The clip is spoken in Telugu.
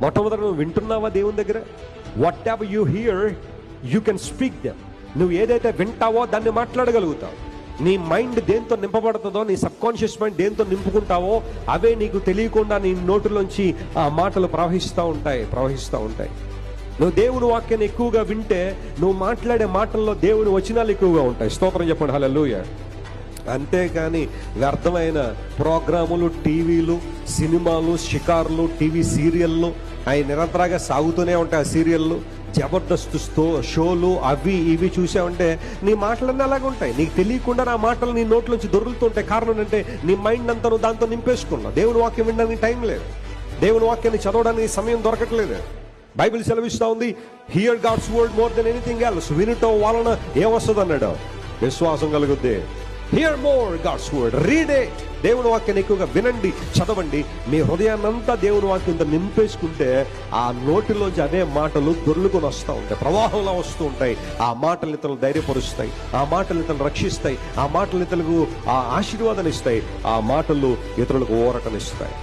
మొట్టమొదటి నువ్వు వింటున్నావా దేవుని దగ్గర? What ever you here you can speak them. నువ్వు ఏదైతే వింటావో దాన్ని మాట్లాడగలుగుతావు. నీ మైండ్ దేంతో నింపబడుతుందో, నీ సబ్కాన్షియస్ మైండ్ దేంతో నింపుకుంటావో అవే నీకు తెలియకుండా నీ నోటిలోంచి ఆ మాటలు ప్రవహిస్తూ ఉంటాయి. నువ్వు దేవుని వాక్యాన్ని ఎక్కువగా వింటే నువ్వు మాట్లాడే మాటల్లో దేవుని వచనాలు ఎక్కువగా ఉంటాయి. స్తోత్రం చెప్పండి, హల్లెలూయా. అంతేకాని వ్యర్థమైన ప్రోగ్రాములు, టీవీలు, సినిమాలు, షికార్లు, టీవీ సీరియళ్ళు అవి నిరంతరంగా సాగుతూనే ఉంటాయి. ఆ సీరియళ్ళు, జబర్దస్త్ షోలు అవి ఇవి చూసావంటే నీ మాటలన్నీ అలాగే ఉంటాయి. నీకు తెలియకుండా నా మాటలు నీ నోట్లోంచి దొరుకుతుంటాయి. కారణం ఏంటంటే నీ మైండ్ అంతా నువ్వు దాంతో నింపేసుకున్నావు. దేవుని వాక్యం వినడానికి టైం లేదు, దేవుని వాక్యాన్ని చదవడానికి సమయం దొరకట్లేదు. బైబిల్ సెలవిస్తూ ఉంది, hear God's word more than anything else. వినటం వలన ఏమొస్తుంది అన్నాడు? విశ్వాసం కలుగుద్ది. Hear more God's word, read it. దేవుని వాక్యాన్ని ఎక్కువగా వినండి, చదవండి. మీ హృదయాన్నంతా దేవుని వాక్యంతో నింపేసుకుంటే ఆ నోటిలోంచి అదే మాటలు దొర్లుకొని వస్తూ ఉంటాయి, ప్రవాహంలో వస్తూ ఉంటాయి. ఆ మాటలు ఇతరులు ధైర్యపరుస్తాయి, ఆ మాటలు ఇతరులు రక్షిస్తాయి, ఆ మాటలు ఇతరులకు ఆ ఆశీర్వాదాన్ని ఇస్తాయి, ఆ మాటలు ఇతరులకు ఊరటనిస్తాయి.